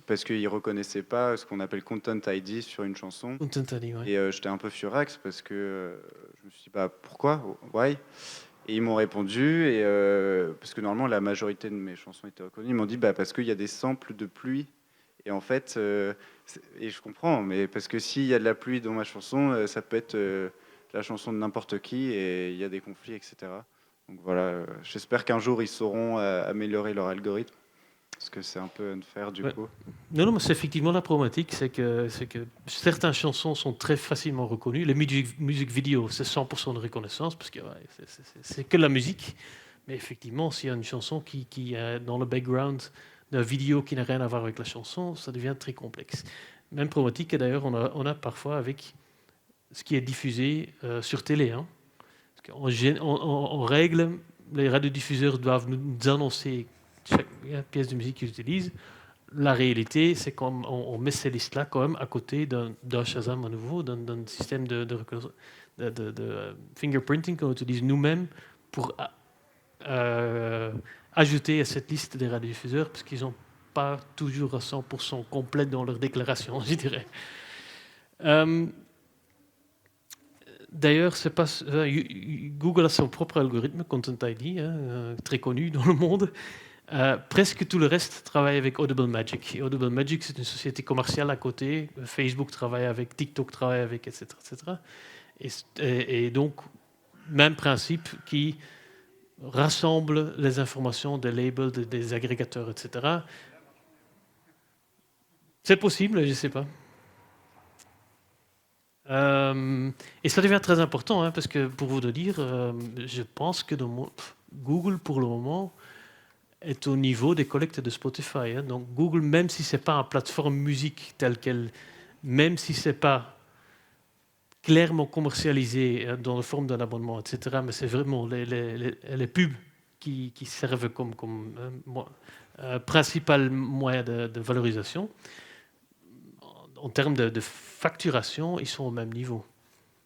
parce qu'ils ne reconnaissaient pas ce qu'on appelle Content ID sur une chanson. Content ID, ouais. Et j'étais un peu furax, parce que je me suis dit, bah, pourquoi? Why? Et ils m'ont répondu, et, parce que normalement la majorité de mes chansons étaient reconnues, ils m'ont dit, bah, parce qu'il y a des samples de pluie. Et en fait, et je comprends, mais parce que s'il y a de la pluie dans ma chanson, ça peut être la chanson de n'importe qui, et il y a des conflits, etc. Donc voilà, j'espère qu'un jour ils sauront améliorer leur algorithme, parce que c'est un peu unfair du coup. Non, mais c'est effectivement la problématique, c'est que certaines chansons sont très facilement reconnues. Les musiques vidéo, c'est 100% de reconnaissance, parce que c'est que la musique. Mais effectivement, s'il y a une chanson qui est dans le background d'une vidéo qui n'a rien à voir avec la chanson, ça devient très complexe. Même problématique, et d'ailleurs, on a parfois avec ce qui est diffusé sur télé. Hein. En règle, les radiodiffuseurs doivent nous annoncer chaque pièce de musique qu'ils utilisent. La réalité, c'est qu'on met ces listes-là quand même à côté d'un Shazam à nouveau, d'un système de fingerprinting qu'on utilise nous-mêmes pour ajouter à cette liste des radiodiffuseurs, parce qu'ils n'ont pas toujours à 100% complète dans leur déclaration, je dirais. D'ailleurs, Google a son propre algorithme, Content ID, très connu dans le monde. Presque tout le reste travaille avec Audible Magic. Et Audible Magic, c'est une société commerciale à côté. Facebook travaille avec, TikTok travaille avec, etc. Et donc, même principe qui rassemble les informations des labels, des agrégateurs, etc. C'est possible, je ne sais pas. Et ça devient très important, hein, parce que pour vous le dire, je pense que Google, pour le moment, est au niveau des collectes de Spotify. Hein. Donc Google, même si ce n'est pas une plateforme musique telle qu'elle, même si ce n'est pas clairement commercialisé dans la forme d'un abonnement, etc., mais c'est vraiment les pubs qui servent comme principal moyen de valorisation. En termes de facturation, ils sont au même niveau.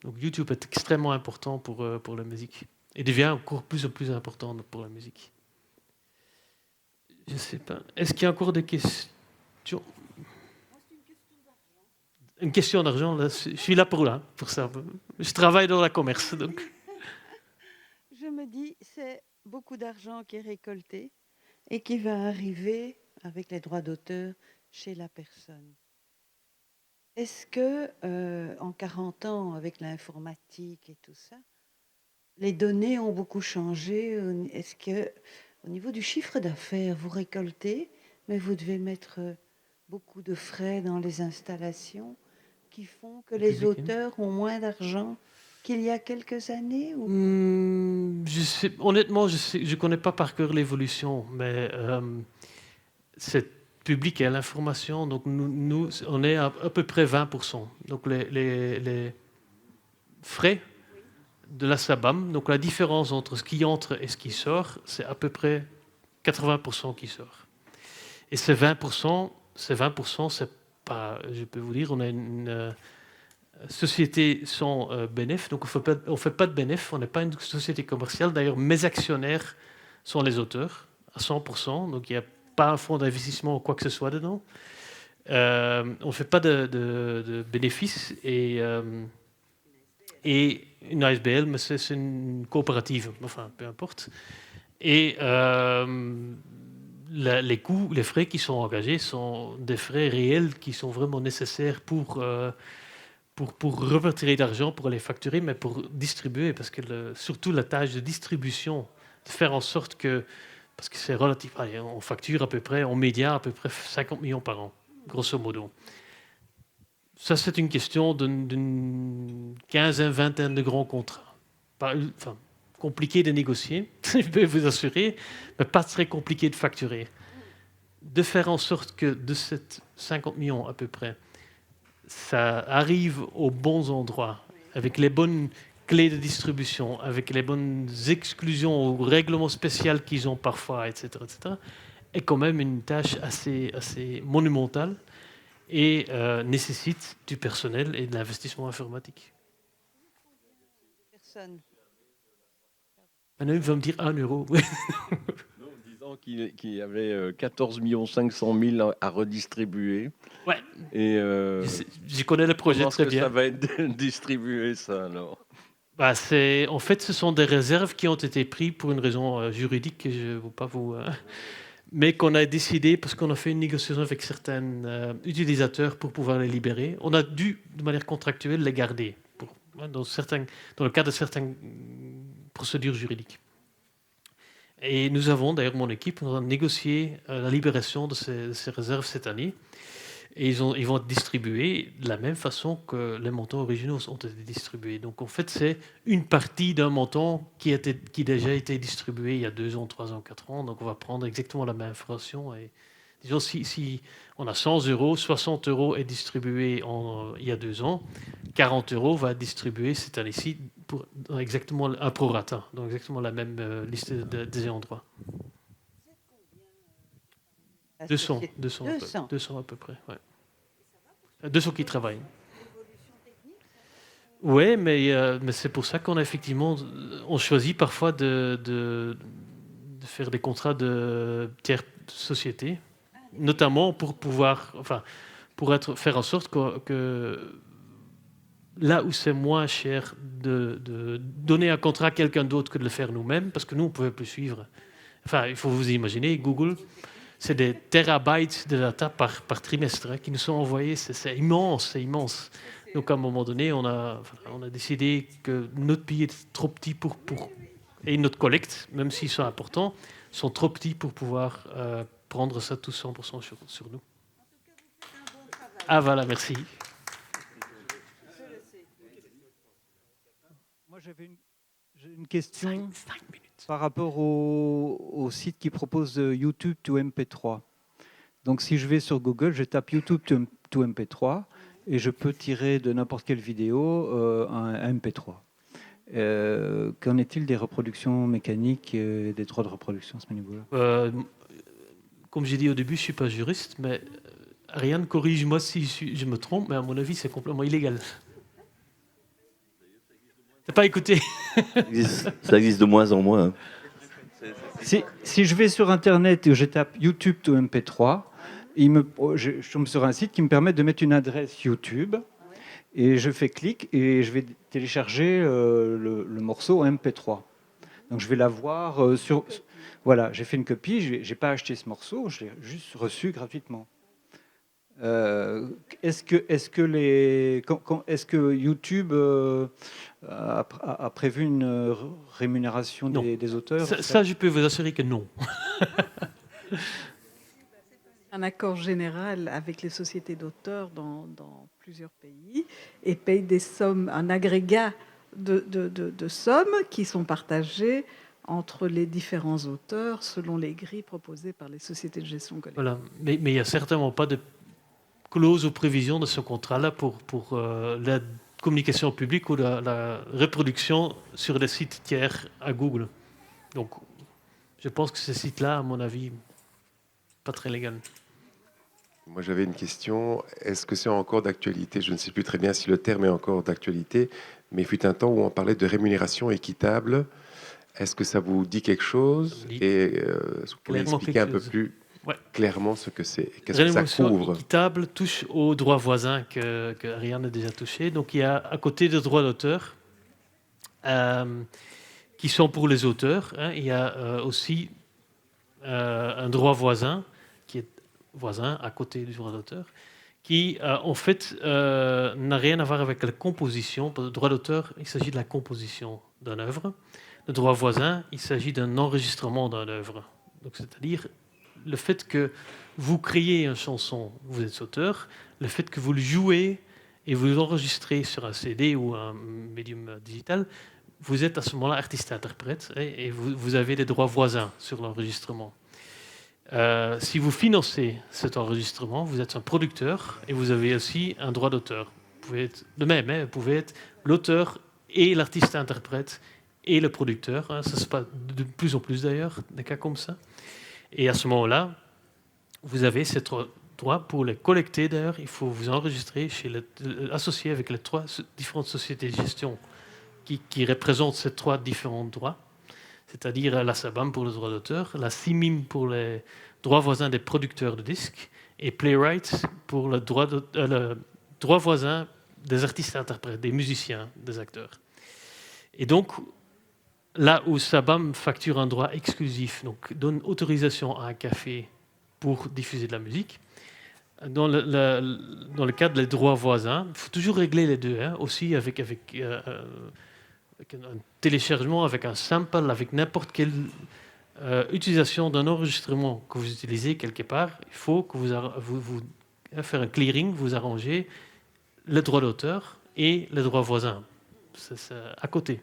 Donc YouTube est extrêmement important pour la musique et devient encore plus en plus important pour la musique. Je ne sais pas. Est-ce qu'il y a encore des questions? Une question d'argent, là, je suis là pour ça. Je travaille dans le commerce. Donc. Je me dis, c'est beaucoup d'argent qui est récolté et qui va arriver avec les droits d'auteur chez la personne. Est-ce que, en 40 ans, avec l'informatique et tout ça, les données ont beaucoup changé? Est-ce que, au niveau du chiffre d'affaires, vous récoltez, mais vous devez mettre beaucoup de frais dans les installations qui font que les auteurs ont moins d'argent qu'il y a quelques années ou... Honnêtement, je ne connais pas par cœur l'évolution, mais c'est public et à l'information, donc nous, on est à peu près 20%. Donc les frais de la SABAM, donc la différence entre ce qui entre et ce qui sort, c'est à peu près 80% qui sort. Et ces 20%, c'est pas, je peux vous dire, on a une société sans bénéfice, donc on ne fait pas de bénéfice, on n'est pas une société commerciale. D'ailleurs, mes actionnaires sont les auteurs, à 100%, donc il n'y a pas un fonds d'investissement ou quoi que ce soit dedans. On ne fait pas de bénéfices et une ASBL, mais c'est une coopérative, enfin peu importe. Et les coûts, les frais qui sont engagés sont des frais réels qui sont vraiment nécessaires pour repartir d'argent, pour les facturer, mais pour distribuer, parce que surtout la tâche de distribution, de faire en sorte que, parce que c'est relatif, on facture à peu près, en médias, à peu près 50 millions par an, grosso modo. Ça, c'est une question d'une quinzaine, vingtaine de grands contrats. Enfin, compliqué de négocier, je peux vous assurer, mais pas très compliqué de facturer. De faire en sorte que de ces 50 millions à peu près, ça arrive aux bons endroits, avec les bonnes clés de distribution, avec les bonnes exclusions ou règlements spéciaux qu'ils ont parfois, etc., est quand même une tâche assez monumentale et nécessite du personnel et de l'investissement informatique. Personne. Maintenant, il va me dire 1 euro. Non, disant qu'il y avait 14 500 000 à redistribuer. Ouais. Et Je connais le projet comment très est-ce que bien. ça va être distribué, ça, alors? Bah, en fait, ce sont des réserves qui ont été prises pour une raison juridique que je ne veux pas vous... mais qu'on a décidé, parce qu'on a fait une négociation avec certains utilisateurs pour pouvoir les libérer. On a dû, de manière contractuelle, les garder dans le cadre de certaines procédures juridiques. Et nous avons, d'ailleurs, mon équipe, nous avons négocié la libération de ces réserves cette année. Et ils vont être distribués de la même façon que les montants originaux ont été distribués. Donc en fait, c'est une partie d'un montant qui a déjà été distribué il y a 2 ans, 3 ans, 4 ans. Donc on va prendre exactement la même information. Et disons, si on a 100 euros, 60 euros est distribué il y a 2 ans, 40 euros va être distribué cette année-ci pour exactement un prorata, donc exactement la même liste des ayants droit. 200 à peu près, ouais. 200 qui travaillent. Oui, mais c'est pour ça qu'on a effectivement, on choisit parfois de faire des contrats de tiers sociétés, notamment pour pouvoir, faire en sorte que là où c'est moins cher de donner un contrat à quelqu'un d'autre que de le faire nous-mêmes, parce que nous, on ne pouvait plus suivre. Enfin, il faut vous imaginer, Google, c'est des terabytes de data par trimestre qui nous sont envoyés. C'est immense, c'est immense. Donc, à un moment donné, on a décidé que notre pays est trop petit et notre collecte, même s'ils sont importants, sont trop petits pour pouvoir prendre ça tout 100% sur nous. Ah, voilà, merci. Moi, j'ai une question par rapport au site qui propose YouTube to MP3. Donc, si je vais sur Google, je tape YouTube to MP3 et je peux tirer de n'importe quelle vidéo un MP3. Qu'en est-il des reproductions mécaniques et des droits de reproduction à ce niveau-là? Comme j'ai dit au début, je ne suis pas juriste, mais Ariane, corrige-moi si je me trompe, mais à mon avis, c'est complètement illégal. T'as pas écouté? Ça existe de moins en moins. Si je vais sur Internet et je tape YouTube to MP3, je tombe sur un site qui me permet de mettre une adresse YouTube et je fais clic et je vais télécharger le morceau en MP3. Donc je vais l'avoir sur... Voilà, j'ai fait une copie, je n'ai pas acheté ce morceau, je l'ai juste reçu gratuitement. Est-ce que YouTube a prévu une rémunération des auteurs? Ça, je peux vous assurer que non. Un accord général avec les sociétés d'auteurs dans plusieurs pays et paye des sommes, un agrégat de sommes qui sont partagées entre les différents auteurs selon les grilles proposées par les sociétés de gestion collective. Voilà, mais il n'y a certainement pas de clause ou prévision de ce contrat-là pour la communication publique ou la reproduction sur des sites tiers à Google. Donc, je pense que ces sites-là, à mon avis, pas très légal. Moi, j'avais une question. Est-ce que c'est encore d'actualité? Je ne sais plus très bien si le terme est encore d'actualité, mais il fut un temps où on parlait de rémunération équitable. Est-ce que ça vous dit quelque chose? Et est-ce que vous pouvez expliquer un peu plus clairement ce que c'est? Qu'est-ce que ça couvre? Équitable touche aux droits voisins que Ariane a déjà touché. Donc, il y a à côté des droits d'auteur qui sont pour les auteurs, il y a aussi un droit voisin qui est voisin à côté du droit d'auteur, qui en fait n'a rien à voir avec la composition. Pour le droit d'auteur, il s'agit de la composition d'une œuvre. Le droit voisin, il s'agit d'un enregistrement d'une œuvre. Donc, c'est-à-dire le fait que vous créez une chanson, vous êtes auteur, le fait que vous le jouez et vous l'enregistrez sur un CD ou un médium digital, vous êtes à ce moment-là artiste-interprète et vous avez des droits voisins sur l'enregistrement. Si vous financez cet enregistrement, vous êtes un producteur et vous avez aussi un droit d'auteur. Vous pouvez être de même, vous pouvez être l'auteur et l'artiste-interprète et le producteur. Ça se passe de plus en plus d'ailleurs, des cas comme ça. Et à ce moment-là, vous avez ces droits pour les collecter. D'ailleurs, il faut vous enregistrer associé avec les 3 différentes sociétés de gestion qui représentent ces 3 différents droits. c'est-à-dire la SABAM pour les droits d'auteur, la CIMIM pour les droits voisins des producteurs de disques et Playwright pour le droit voisin des artistes-interprètes, des musiciens, des acteurs. Et donc, là où SABAM facture un droit exclusif, donc donne autorisation à un café pour diffuser de la musique, dans le cadre des droits voisins, il faut toujours régler les deux, hein, aussi avec un téléchargement, avec un sample, avec n'importe quelle utilisation d'un enregistrement que vous utilisez quelque part. Il faut que vous faire un clearing, vous arrangez le droit d'auteur et le droit voisin. C'est à côté.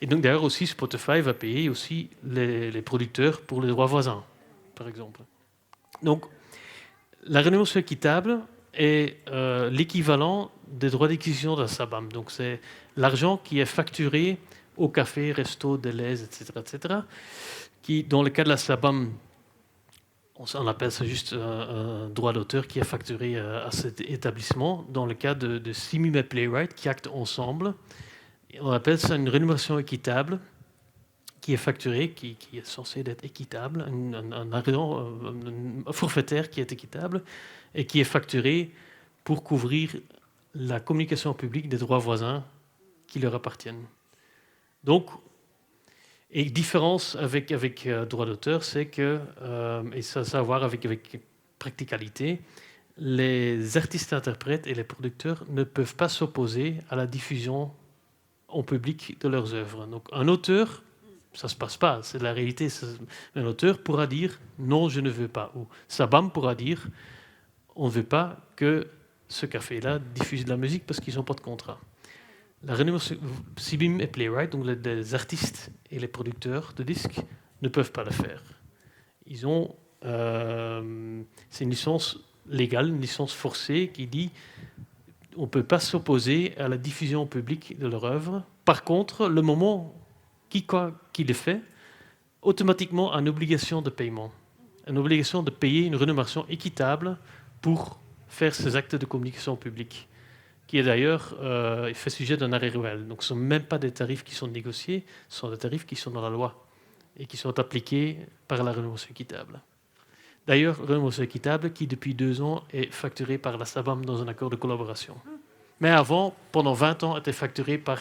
Et donc d'ailleurs aussi Spotify va payer aussi les producteurs pour les droits voisins, par exemple. Donc la rémunération équitable est l'équivalent des droits d'acquisition de la SABAM. Donc c'est l'argent qui est facturé au café, resto, Deleuze, etc., qui, dans le cas de la SABAM, on appelle ça juste un droit d'auteur qui est facturé à cet établissement. Dans le cas de Simim et Playwright, qui actent ensemble, on appelle ça une rémunération équitable qui est facturée, qui est censée être équitable, un argent forfaitaire qui est équitable et qui est facturé pour couvrir la communication publique des droits voisins qui leur appartiennent. Donc, et différence avec droit d'auteur, c'est que, et ça a à voir avec practicalité, les artistes-interprètes et les producteurs ne peuvent pas s'opposer à la diffusion en public de leurs œuvres. Donc un auteur, ça ne se passe pas, c'est la réalité. Un auteur pourra dire « non, je ne veux pas ». Ou SABAM pourra dire « on ne veut pas que ce café-là diffuse de la musique parce qu'ils n'ont pas de contrat ». La rémunération, Sibim et Playwright, donc les artistes et les producteurs de disques, ne peuvent pas le faire. Ils ont, c'est une licence légale, une licence forcée qui dit on ne peut pas s'opposer à la diffusion publique de leur œuvre. Par contre, le moment qui le fait, automatiquement une obligation de paiement, une obligation de payer une rémunération équitable pour faire ces actes de communication publique, qui est d'ailleurs fait sujet d'un arrêt Ruel. Donc ce ne sont même pas des tarifs qui sont négociés, ce sont des tarifs qui sont dans la loi et qui sont appliqués par la rémunération équitable. D'ailleurs, rémunération équitable qui, depuis 2 ans, est facturée par la SABAM dans un accord de collaboration. Mais avant, pendant 20 ans, était facturée par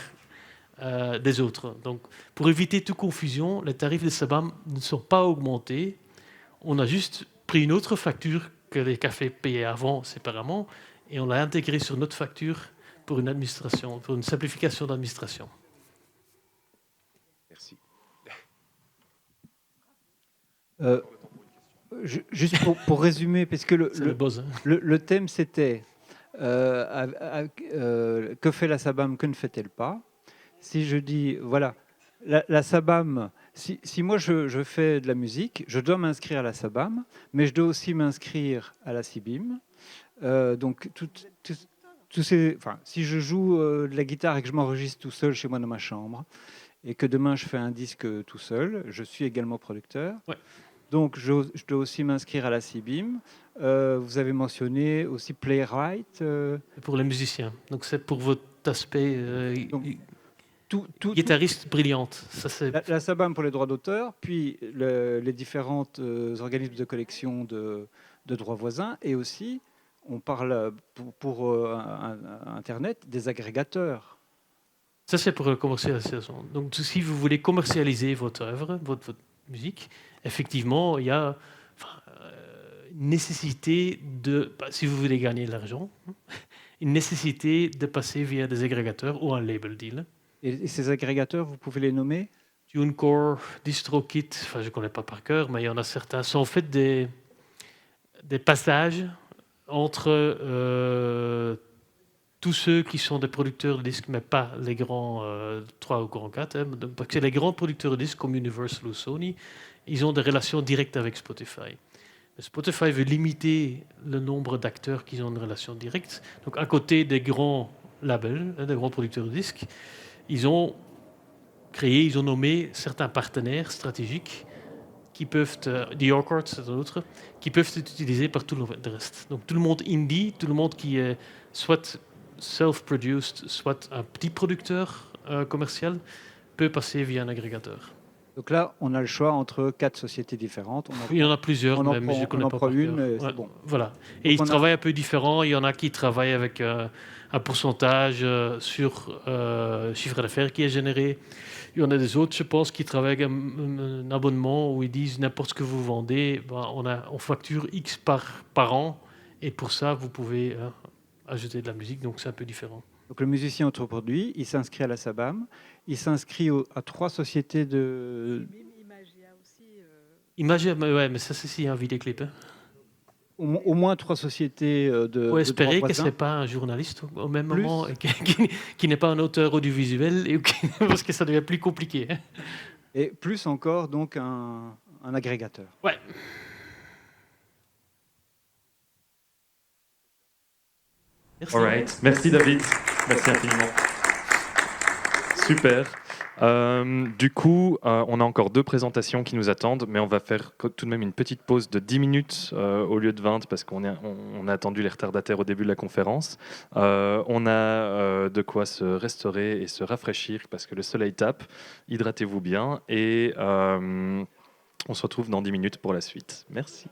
des autres. Donc, pour éviter toute confusion, les tarifs de SABAM ne sont pas augmentés. On a juste pris une autre facture que les cafés payaient avant séparément et on l'a intégrée sur notre facture pour une administration, pour une simplification d'administration. Merci. Juste pour résumer, parce que le thème c'était que fait la SABAM, que ne fait-elle pas? Si je dis, voilà, la SABAM, si moi je fais de la musique, je dois m'inscrire à la SABAM, mais je dois aussi m'inscrire à la CIBIM. Donc, si je joue de la guitare et que je m'enregistre tout seul chez moi dans ma chambre, et que demain je fais un disque tout seul, je suis également producteur. Ouais. Donc, je dois aussi m'inscrire à la CIBIM. Vous avez mentionné aussi Playwright. Pour les musiciens. Donc, c'est pour votre aspect tout, guitariste brillante. Ça, c'est... La SABAM pour les droits d'auteur, puis les différents organismes de collection de droits voisins, et aussi, on parle pour Internet des agrégateurs. Ça, c'est pour la commercialisation. Donc, si vous voulez commercialiser votre œuvre, votre musique, effectivement, il y a une nécessité si vous voulez gagner de l'argent, une nécessité de passer via des agrégateurs ou un label deal. Et ces agrégateurs, vous pouvez les nommer? TuneCore, DistroKit, je ne connais pas par cœur, mais il y en a certains. Ce sont en fait des passages entre tous ceux qui sont des producteurs de disques, mais pas les grands 3 ou grands 4. Hein, parce que les grands producteurs de disques comme Universal ou Sony, ils ont des relations directes avec Spotify. Mais Spotify veut limiter le nombre d'acteurs qui ont une relation directe. Donc, à côté des grands labels, des grands producteurs de disques, ils ont nommé certains partenaires stratégiques qui peuvent, The Orchard, c'est un autre, qui peuvent être utilisés par tout le reste. Donc, tout le monde indie, tout le monde qui est soit self-produced, soit un petit producteur commercial, peut passer via un agrégateur. Donc là, on a le choix entre 4 sociétés différentes. Il y en a plusieurs, on en même, prend- je connais on en pas prend par une, cœur. et c'est Ouais, bon. Voilà. Et Donc ils on a- travaillent un peu différents. Il y en a qui travaillent avec un pourcentage sur chiffre d'affaires qui est généré. Il y en a des autres, je pense, qui travaillent avec un abonnement où ils disent n'importe ce que vous vendez, ben, on facture X par an. Et pour ça, vous pouvez ajouter de la musique. Donc c'est un peu différent. Donc le musicien autoproduit, il s'inscrit à la SABAM, il s'inscrit à 3 sociétés de... Imagia aussi. Imagine, ouais, mais ça, c'est si un vidéoclip. Hein. Au moins 3 sociétés de... Faut de espérer droit que voisin. ce n'est pas un journaliste au même Plus. moment et qui n'est pas un auteur audiovisuel, parce que ça devient plus compliqué. Hein. Et plus encore, donc, un agrégateur. Ouais. Merci. All right. Merci David. Merci infiniment. Super. Du coup, on a encore 2 présentations qui nous attendent, mais on va faire tout de même une petite pause de 10 minutes au lieu de 20 parce qu'on a attendu les retardataires au début de la conférence. On a de quoi se restaurer et se rafraîchir parce que le soleil tape. Hydratez-vous bien et on se retrouve dans 10 minutes pour la suite. Merci.